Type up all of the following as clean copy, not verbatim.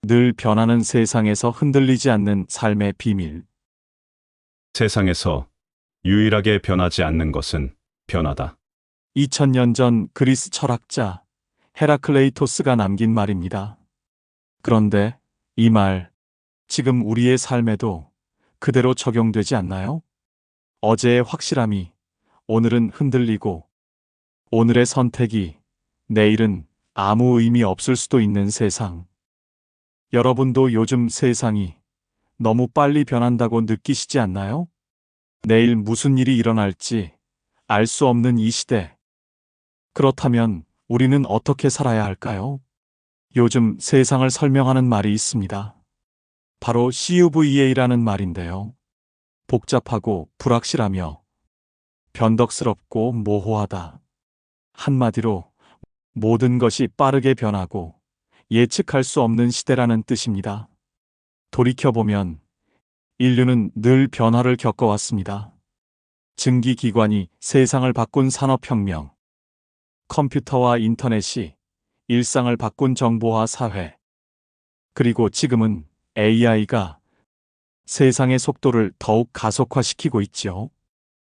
늘 변하는 세상에서 흔들리지 않는 삶의 비밀. 세상에서 유일하게 변하지 않는 것은 변화다. 2000년 전 그리스 철학자 헤라클레이토스가 남긴 말입니다. 그런데 이 말, 지금 우리의 삶에도 그대로 적용되지 않나요? 어제의 확실함이 오늘은 흔들리고, 오늘의 선택이 내일은 아무 의미 없을 수도 있는 세상. 여러분도 요즘 세상이 너무 빨리 변한다고 느끼시지 않나요? 내일 무슨 일이 일어날지 알 수 없는 이 시대. 그렇다면 우리는 어떻게 살아야 할까요? 요즘 세상을 설명하는 말이 있습니다. 바로 CUVA라는 말인데요. 복잡하고 불확실하며 변덕스럽고 모호하다. 한마디로 모든 것이 빠르게 변하고 예측할 수 없는 시대라는 뜻입니다. 돌이켜보면 인류는 늘 변화를 겪어왔습니다. 증기기관이 세상을 바꾼 산업혁명, 컴퓨터와 인터넷이 일상을 바꾼 정보화 사회, 그리고 지금은 AI가 세상의 속도를 더욱 가속화시키고 있죠.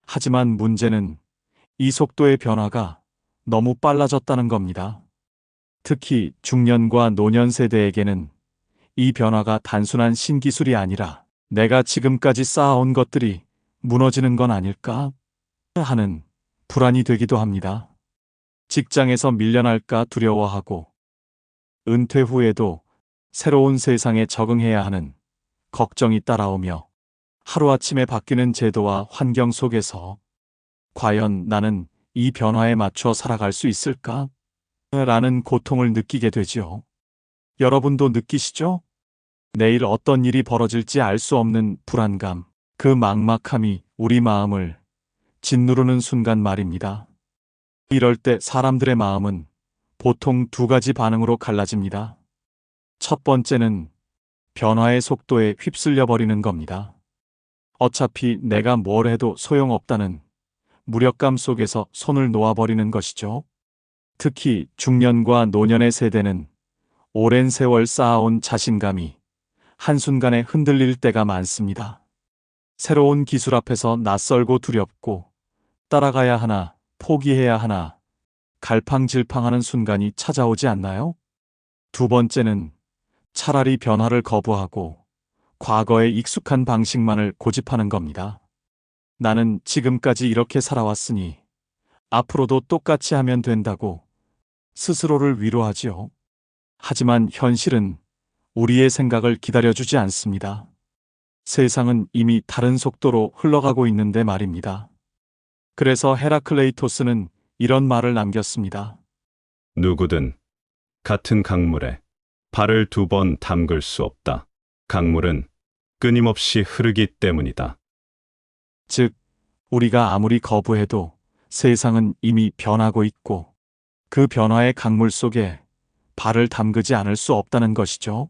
하지만 문제는 이 속도의 변화가 너무 빨라졌다는 겁니다. 특히 중년과 노년 세대에게는 이 변화가 단순한 신기술이 아니라 내가 지금까지 쌓아온 것들이 무너지는 건 아닐까 하는 불안이 되기도 합니다. 직장에서 밀려날까 두려워하고, 은퇴 후에도 새로운 세상에 적응해야 하는 걱정이 따라오며, 하루아침에 바뀌는 제도와 환경 속에서 과연 나는 이 변화에 맞춰 살아갈 수 있을까? 라는 고통을 느끼게 되죠. 여러분도 느끼시죠? 내일 어떤 일이 벌어질지 알 수 없는 불안감, 그 막막함이 우리 마음을 짓누르는 순간 말입니다. 이럴 때 사람들의 마음은 보통 두 가지 반응으로 갈라집니다. 첫 번째는 변화의 속도에 휩쓸려 버리는 겁니다. 어차피 내가 뭘 해도 소용없다는 무력감 속에서 손을 놓아버리는 것이죠. 특히 중년과 노년의 세대는 오랜 세월 쌓아온 자신감이 한순간에 흔들릴 때가 많습니다. 새로운 기술 앞에서 낯설고 두렵고, 따라가야 하나, 포기해야 하나, 갈팡질팡하는 순간이 찾아오지 않나요? 두 번째는 차라리 변화를 거부하고 과거의 익숙한 방식만을 고집하는 겁니다. 나는 지금까지 이렇게 살아왔으니 앞으로도 똑같이 하면 된다고 스스로를 위로하지요. 하지만 현실은 우리의 생각을 기다려주지 않습니다. 세상은 이미 다른 속도로 흘러가고 있는데 말입니다. 그래서 헤라클레이토스는 이런 말을 남겼습니다. 누구든 같은 강물에 발을 2번 담글 수 없다. 강물은 끊임없이 흐르기 때문이다. 즉, 우리가 아무리 거부해도 세상은 이미 변하고 있고, 그 변화의 강물 속에 발을 담그지 않을 수 없다는 것이죠.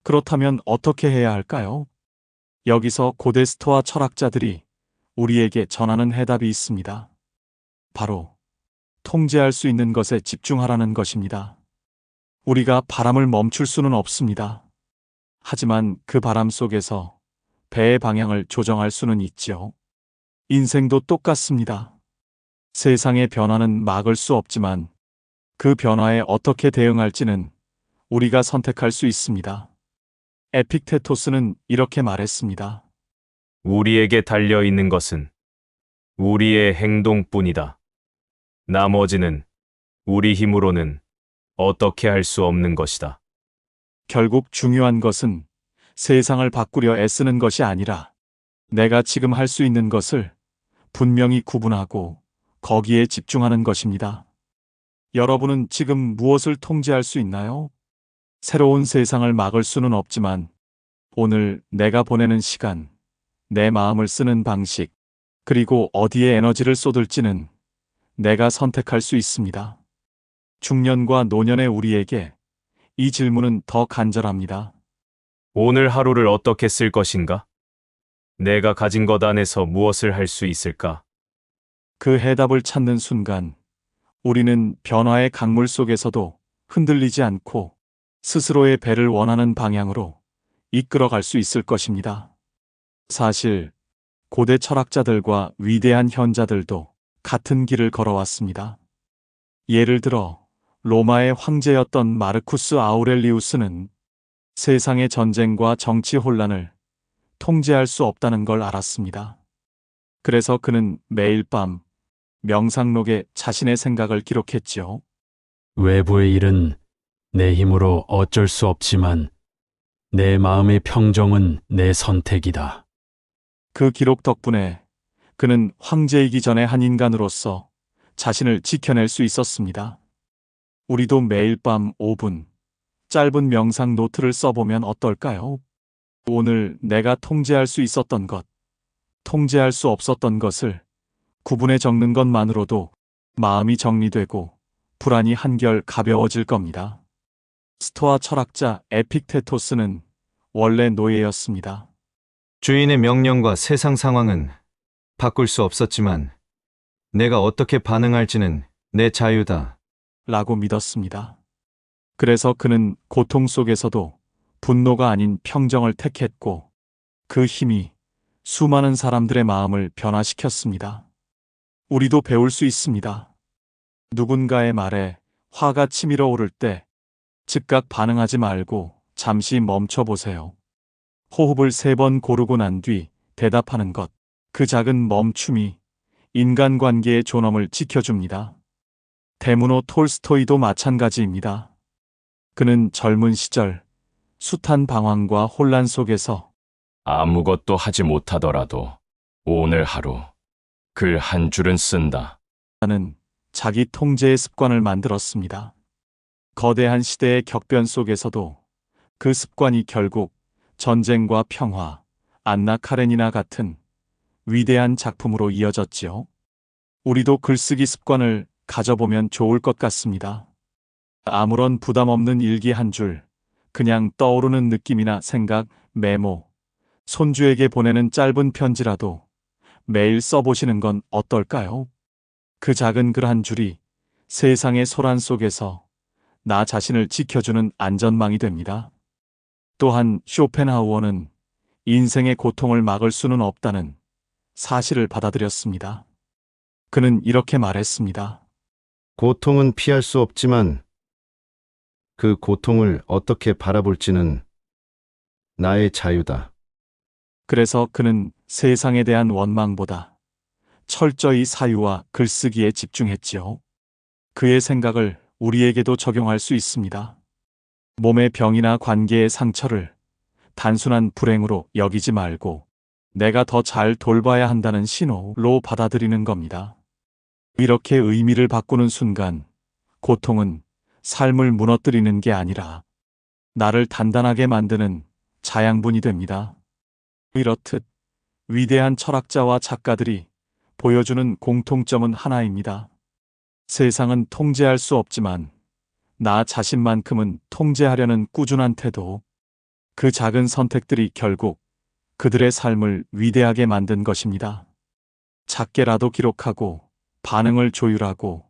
그렇다면 어떻게 해야 할까요? 여기서 고대 스토아 철학자들이 우리에게 전하는 해답이 있습니다. 바로 통제할 수 있는 것에 집중하라는 것입니다. 우리가 바람을 멈출 수는 없습니다. 하지만 그 바람 속에서 배의 방향을 조정할 수는 있죠. 인생도 똑같습니다. 세상의 변화는 막을 수 없지만 그 변화에 어떻게 대응할지는 우리가 선택할 수 있습니다. 에픽테토스는 이렇게 말했습니다. 우리에게 달려 있는 것은 우리의 행동뿐이다. 나머지는 우리 힘으로는 어떻게 할 수 없는 것이다. 결국 중요한 것은 세상을 바꾸려 애쓰는 것이 아니라 내가 지금 할 수 있는 것을 분명히 구분하고 거기에 집중하는 것입니다. 여러분은 지금 무엇을 통제할 수 있나요? 새로운 세상을 막을 수는 없지만 오늘 내가 보내는 시간, 내 마음을 쓰는 방식, 그리고 어디에 에너지를 쏟을지는 내가 선택할 수 있습니다. 중년과 노년의 우리에게 이 질문은 더 간절합니다. 오늘 하루를 어떻게 쓸 것인가? 내가 가진 것 안에서 무엇을 할 수 있을까? 그 해답을 찾는 순간 우리는 변화의 강물 속에서도 흔들리지 않고 스스로의 배를 원하는 방향으로 이끌어갈 수 있을 것입니다. 사실 고대 철학자들과 위대한 현자들도 같은 길을 걸어왔습니다. 예를 들어 로마의 황제였던 마르쿠스 아우렐리우스는 세상의 전쟁과 정치 혼란을 통제할 수 없다는 걸 알았습니다. 그래서 그는 매일 밤 명상록에 자신의 생각을 기록했지요. 외부의 일은 내 힘으로 어쩔 수 없지만 내 마음의 평정은 내 선택이다. 그 기록 덕분에 그는 황제이기 전에 한 인간으로서 자신을 지켜낼 수 있었습니다. 우리도 매일 밤 5분 짧은 명상 노트를 써보면 어떨까요? 오늘 내가 통제할 수 있었던 것, 통제할 수 없었던 것을 구분해 적는 것만으로도 마음이 정리되고 불안이 한결 가벼워질 겁니다. 스토아 철학자 에픽테토스는 원래 노예였습니다. 주인의 명령과 세상 상황은 바꿀 수 없었지만 내가 어떻게 반응할지는 내 자유다. 라고 믿었습니다. 그래서 그는 고통 속에서도 분노가 아닌 평정을 택했고 그 힘이 수많은 사람들의 마음을 변화시켰습니다. 우리도 배울 수 있습니다. 누군가의 말에 화가 치밀어 오를 때 즉각 반응하지 말고 잠시 멈춰 보세요. 호흡을 3번 고르고 난 뒤 대답하는 것, 그 작은 멈춤이 인간관계의 존엄을 지켜줍니다. 데무노 톨스토이도 마찬가지입니다. 그는 젊은 시절 숱한 방황과 혼란 속에서 아무것도 하지 못하더라도 오늘 하루 글 한 줄은 쓴다. 는 자기 통제의 습관을 만들었습니다. 거대한 시대의 격변 속에서도 그 습관이 결국 전쟁과 평화, 안나 카레니나 같은 위대한 작품으로 이어졌지요. 우리도 글쓰기 습관을 가져보면 좋을 것 같습니다. 아무런 부담 없는 일기 한 줄, 그냥 떠오르는 느낌이나 생각, 메모, 손주에게 보내는 짧은 편지라도 매일 써보시는 건 어떨까요? 그 작은 글 한 줄이 세상의 소란 속에서 나 자신을 지켜주는 안전망이 됩니다. 또한 쇼펜하우어는 인생의 고통을 막을 수는 없다는 사실을 받아들였습니다. 그는 이렇게 말했습니다. 고통은 피할 수 없지만 그 고통을 어떻게 바라볼지는 나의 자유다. 그래서 그는 세상에 대한 원망보다 철저히 사유와 글쓰기에 집중했지요. 그의 생각을 우리에게도 적용할 수 있습니다. 몸의 병이나 관계의 상처를 단순한 불행으로 여기지 말고 내가 더 잘 돌봐야 한다는 신호로 받아들이는 겁니다. 이렇게 의미를 바꾸는 순간 고통은 삶을 무너뜨리는 게 아니라 나를 단단하게 만드는 자양분이 됩니다. 이렇듯 위대한 철학자와 작가들이 보여주는 공통점은 하나입니다. 세상은 통제할 수 없지만 나 자신만큼은 통제하려는 꾸준한 태도, 그 작은 선택들이 결국 그들의 삶을 위대하게 만든 것입니다. 작게라도 기록하고 반응을 조율하고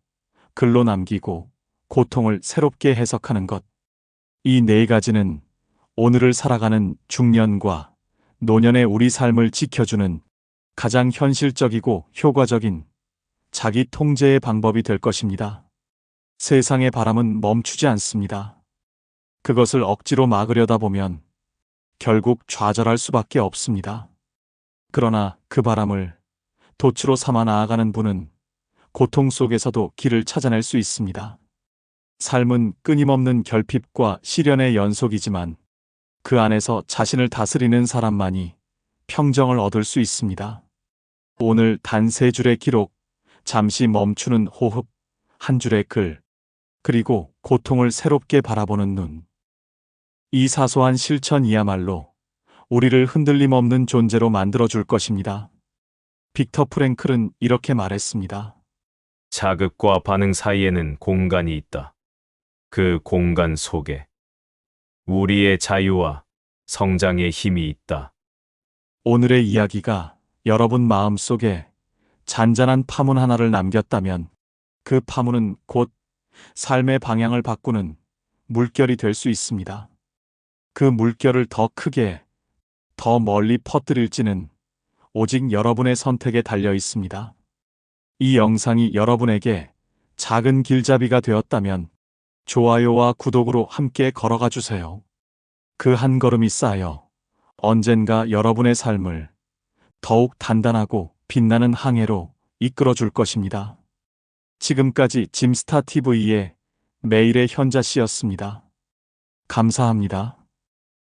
글로 남기고 고통을 새롭게 해석하는 것. 이 4가지는 오늘을 살아가는 중년과 노년의 우리 삶을 지켜주는 가장 현실적이고 효과적인 자기 통제의 방법이 될 것입니다. 세상의 바람은 멈추지 않습니다. 그것을 억지로 막으려다 보면 결국 좌절할 수밖에 없습니다. 그러나 그 바람을 돛으로 삼아 나아가는 분은 고통 속에서도 길을 찾아낼 수 있습니다. 삶은 끊임없는 결핍과 시련의 연속이지만 그 안에서 자신을 다스리는 사람만이 평정을 얻을 수 있습니다. 오늘 단 3줄의 기록, 잠시 멈추는 호흡, 한 줄의 글, 그리고 고통을 새롭게 바라보는 눈. 이 사소한 실천이야말로 우리를 흔들림 없는 존재로 만들어줄 것입니다. 빅터 프랭클은 이렇게 말했습니다. 자극과 반응 사이에는 공간이 있다. 그 공간 속에 우리의 자유와 성장의 힘이 있다. 오늘의 이야기가 여러분 마음속에 잔잔한 파문 하나를 남겼다면 그 파문은 곧 삶의 방향을 바꾸는 물결이 될 수 있습니다. 그 물결을 더 크게, 더 멀리 퍼뜨릴지는 오직 여러분의 선택에 달려 있습니다. 이 영상이 여러분에게 작은 길잡이가 되었다면 좋아요와 구독으로 함께 걸어가 주세요. 그 한 걸음이 쌓여 언젠가 여러분의 삶을 더욱 단단하고 빛나는 항해로 이끌어 줄 것입니다. 지금까지 짐스타TV의 매일의 현자 씨였습니다. 감사합니다.